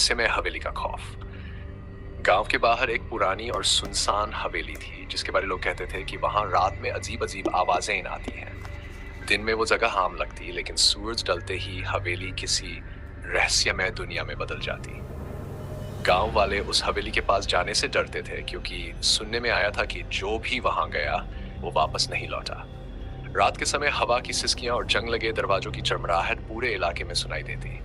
रहस्यमय हवेली का खौफ। गांव के बाहर एक पुरानी और सुनसान हवेली थी जिसके बारे में लोग कहते थे कि वहां रात में अजीब अजीब आवाजें आती हैं। दिन में वो जगह आम लगती, लेकिन सूरज डलते ही हवेली किसी रहस्यमय दुनिया में बदल जाती। गांव वाले उस हवेली के पास जाने से डरते थे क्योंकि सुनने में आया था कि जो भी वहां गया वो वापस नहीं लौटा। रात के समय हवा की सिसकियां और जंग लगे दरवाजों की चरमराहट पूरे इलाके में सुनाई देती।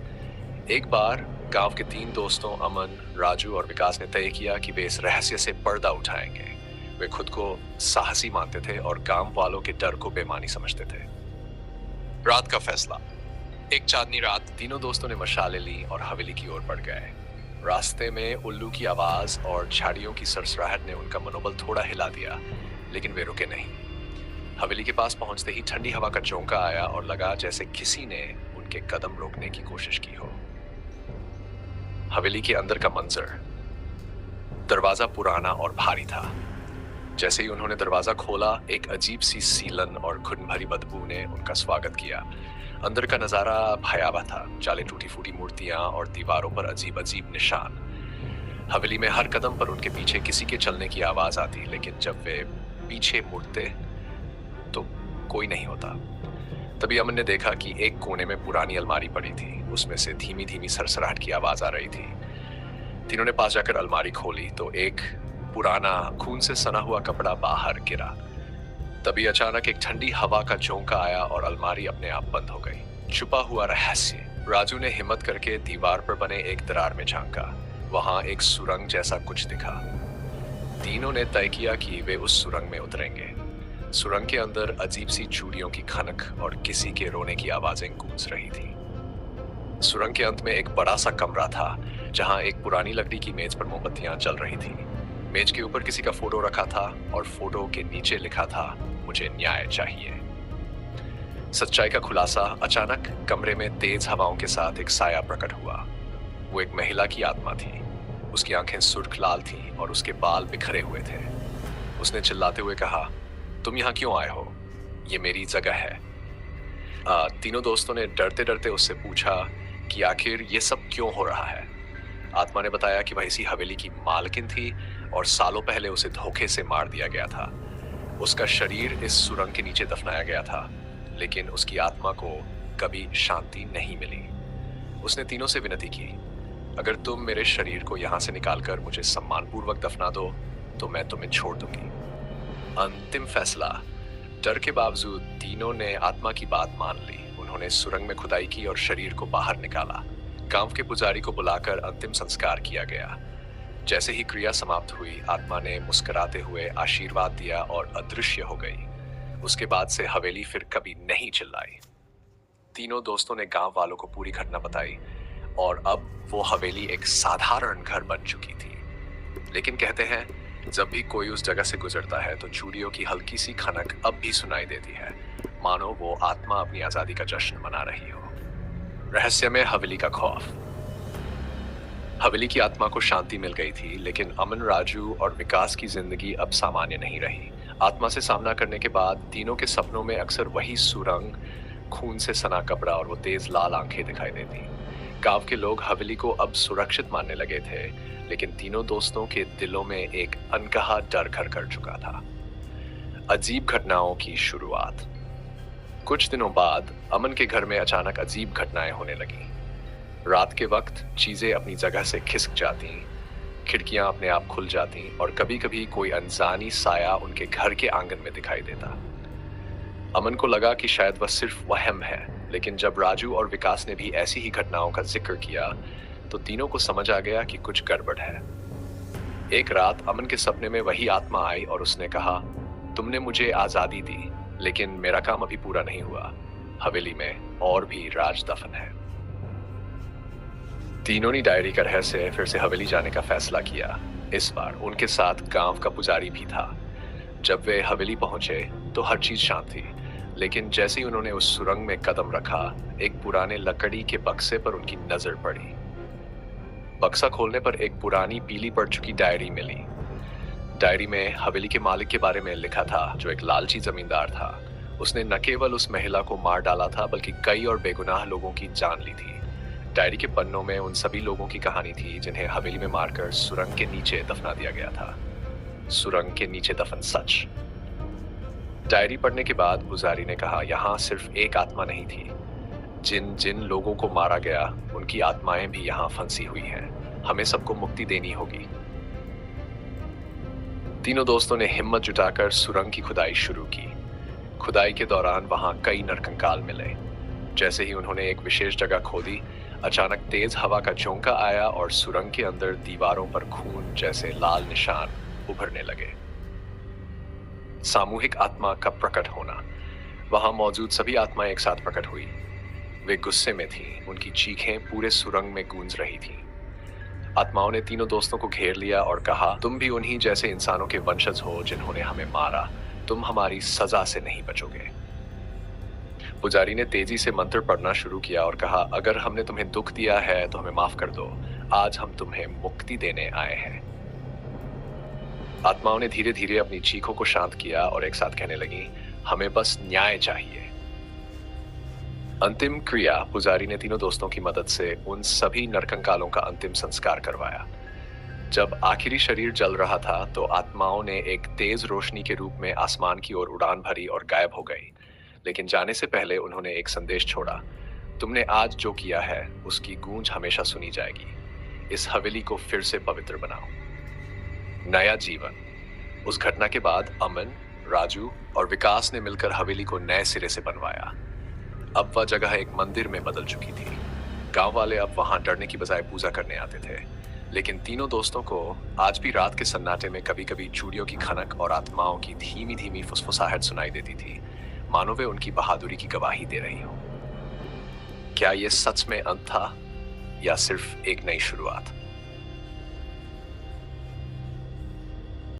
एक बार गांव के 3 दोस्तों अमन, राजू और विकास ने तय किया कि वे इस रहस्य से पर्दा उठाएंगे। वे खुद को साहसी मानते थे और गांव वालों के डर को बेमानी समझते थे। रात का फैसला। एक चांदनी रात तीनों दोस्तों ने मशालें ली और हवेली की ओर बढ़ गए। रास्ते में उल्लू की आवाज और झाड़ियों की सरसराहट ने उनका मनोबल थोड़ा हिला दिया, लेकिन वे रुके नहीं। हवेली के पास पहुंचते ही ठंडी हवा का झोंका आया और लगा जैसे किसी ने उनके कदम रोकने की कोशिश की हो। हवेली के अंदर का मंजर। दरवाजा पुराना और भारी था। जैसे ही उन्होंने दरवाजा खोला, एक अजीब सी सीलन और घुन भरी बदबू ने उनका स्वागत किया। अंदर का नजारा भयावह था। जाले टूटी फूटी मूर्तियां और दीवारों पर अजीब अजीब निशान। हवेली में हर कदम पर उनके पीछे किसी के चलने की आवाज आती, लेकिन जब वे पीछे मुड़ते तो कोई नहीं होता। तभी अमन ने देखा कि एक कोने में पुरानी अलमारी पड़ी थी। उसमें से धीमी धीमी सरसराहट की आवाज आ रही थी। तीनों ने पास जाकर अलमारी खोली तो एक पुराना खून से सना हुआ कपड़ा बाहर गिरा। तभी अचानक एक ठंडी हवा का झोंका आया और अलमारी अपने आप बंद हो गई। छुपा हुआ रहस्य। राजू ने हिम्मत करके दीवार पर बने एक दरार में झांका। वहां एक सुरंग जैसा कुछ दिखा। तीनों ने तय किया कि वे उस सुरंग में उतरेंगे। सुरंग के अंदर अजीब सी चूड़ियों की खनक और किसी के रोने की आवाजें गूंज रही थी। सुरंग के अंत में एक बड़ा सा कमरा था जहां एक पुरानी लकड़ी की मेज पर मोमबत्तियां जल रही थी। मेज के ऊपर किसी का फोटो रखा था और फोटो के नीचे लिखा था, मुझे न्याय चाहिए। सच्चाई का खुलासा। अचानक कमरे में तेज हवाओं के साथ एक साया प्रकट हुआ। वो एक महिला की आत्मा थी। उसकी आंखें सुर्ख लाल थीं और उसके बाल बिखरे हुए थे। उसने चिल्लाते हुए कहा, तुम यहाँ क्यों आए हो? ये मेरी जगह है। तीनों दोस्तों ने डरते डरते उससे पूछा कि आखिर ये सब क्यों हो रहा है। आत्मा ने बताया कि वह इसी हवेली की मालकिन थी और सालों पहले उसे धोखे से मार दिया गया था। उसका शरीर इस सुरंग के नीचे दफनाया गया था, लेकिन उसकी आत्मा को कभी शांति नहीं मिली। उसने तीनों से विनती की, अगर तुम मेरे शरीर को यहाँ से निकालकर मुझे सम्मानपूर्वक दफना दो तो मैं तुम्हें छोड़ दूंगी। अंतिम फैसला। डर के बावजूद तीनों ने आत्मा की बात मान ली। उन्होंने सुरंग में खुदाई की और शरीर को बाहर निकाला। गांव के पुजारी को बुलाकर अंतिम संस्कार किया गया। जैसे ही क्रिया समाप्त हुई, आत्मा ने मुस्कुराते हुए आशीर्वाद दिया और अदृश्य हो गई। उसके बाद से हवेली फिर कभी नहीं चिल्लाई। तीनों दोस्तों ने गांव वालों को पूरी घटना बताई और अब वो हवेली एक साधारण घर बन चुकी थी। लेकिन कहते हैं, जब भी कोई उस जगह से गुजरता है तो चूड़ियों की हल्की सी खनक अब भी सुनाई देती है, मानो वो आत्मा अपनी आजादी का जश्न मना रही हो। रहस्यमय हवेली का खौफ। हवेली की आत्मा को शांति मिल गई थी, लेकिन अमन, राजू और विकास की जिंदगी अब सामान्य नहीं रही। आत्मा से सामना करने के बाद तीनों के सपनों में अक्सर वही सुरंग, खून से सना कपड़ा और वो तेज लाल आंखें दिखाई देती। गांव के लोग हवेली को अब सुरक्षित मानने लगे थे, लेकिन तीनों दोस्तों के दिलों में एक अनकहा डर घर कर चुका था। अजीब घटनाओं की शुरुआत। कुछ दिनों बाद अमन के घर में अचानक अजीब घटनाएं होने लगी। रात के वक्त चीजें अपनी जगह से खिसक जाती, खिड़कियां अपने आप खुल जाती और कभी कभी कोई अनजानी साया उनके घर के आंगन में दिखाई देता। अमन को लगा कि शायद वह सिर्फ वहम है, लेकिन जब राजू और विकास ने भी ऐसी ही घटनाओं का जिक्र किया तो तीनों को समझ आ गया कि कुछ गड़बड़ है। एक रात अमन के सपने में वही आत्मा आई और उसने कहा, तुमने मुझे आजादी दी, लेकिन मेरा काम अभी पूरा नहीं हुआ। हवेली में और भी राज दफन है। तीनों ने डायरी का रहस्य फिर से हवेली जाने का फैसला किया। इस बार उनके साथ गांव का पुजारी भी था। जब वे हवेली पहुंचे तो हर चीज शांत थी, लेकिन जैसे ही उन्होंने उस सुरंग में कदम रखा, एक पुराने लकड़ी के बक्से पर उनकी नजर पड़ी। बक्सा खोलने पर एक पुरानी पीली पड़ चुकी डायरी मिली। डायरी में हवेली के मालिक के बारे में लिखा था, जो एक लालची जमींदार था। उसने न केवल उस महिला को मार डाला था, बल्कि कई और बेगुनाह लोगों की जान ली थी। डायरी के पन्नों में उन सभी लोगों की कहानी थी जिन्हें हवेली में मारकर सुरंग के नीचे दफना दिया गया था। सुरंग के नीचे दफन सच। डायरी पढ़ने के बाद पुजारी ने कहा, यहाँ सिर्फ एक आत्मा नहीं थी। जिन जिन लोगों को मारा गया उनकी आत्माएं भी यहाँ फंसी हुई हैं। हमें सबको मुक्ति देनी होगी। तीनों दोस्तों ने हिम्मत जुटाकर सुरंग की खुदाई शुरू की। खुदाई के दौरान वहां कई नरकंकाल मिले। जैसे ही उन्होंने एक विशेष जगह खोदी, अचानक तेज हवा का झोंका आया और सुरंग के अंदर दीवारों पर खून जैसे लाल निशान उभरने लगे। सामूहिक आत्मा का प्रकट होना। वहां मौजूद सभी आत्माएं एक साथ प्रकट हुई। वे गुस्से में थीं, उनकी चीखें पूरे सुरंग में गूंज रही थीं। आत्माओं ने तीनों दोस्तों को घेर लिया और कहा, तुम भी उन्हीं जैसे इंसानों के वंशज हो जिन्होंने हमें मारा। तुम हमारी सजा से नहीं बचोगे। पुजारी ने तेजी से मंत्र पढ़ना शुरू किया और कहा, अगर हमने तुम्हें दुख दिया है तो हमें माफ कर दो। आज हम तुम्हें मुक्ति देने आए हैं। आत्माओं ने धीरे धीरे अपनी चीखों को शांत किया और एक साथ कहने लगी, हमें बस न्याय चाहिए। अंतिम क्रिया। पुजारी ने तीनों दोस्तों की मदद से उन सभी नरकंकालों का अंतिम संस्कार करवाया। जब आखिरी शरीर जल रहा था तो आत्माओं ने एक तेज रोशनी के रूप में आसमान की ओर उड़ान भरी और गायब हो गई। लेकिन जाने से पहले उन्होंने एक संदेश छोड़ा, तुमने आज जो किया है उसकी गूंज हमेशा सुनी जाएगी। इस हवेली को फिर से पवित्र बनाओ। नया जीवन। उस घटना के बाद अमन, राजू और विकास ने मिलकर हवेली को नए सिरे से बनवाया। अब वह जगह एक मंदिर में बदल चुकी थी। गांव वाले अब वहां डरने की बजाय पूजा करने आते थे। लेकिन तीनों दोस्तों को आज भी रात के सन्नाटे में कभी कभी चूड़ियों की खनक और आत्माओं की धीमी धीमी फुसफुसाहट सुनाई देती थी, मानो वे उनकी बहादुरी की गवाही दे रही हो। क्या यह सच में अंत था या सिर्फ एक नई शुरुआत?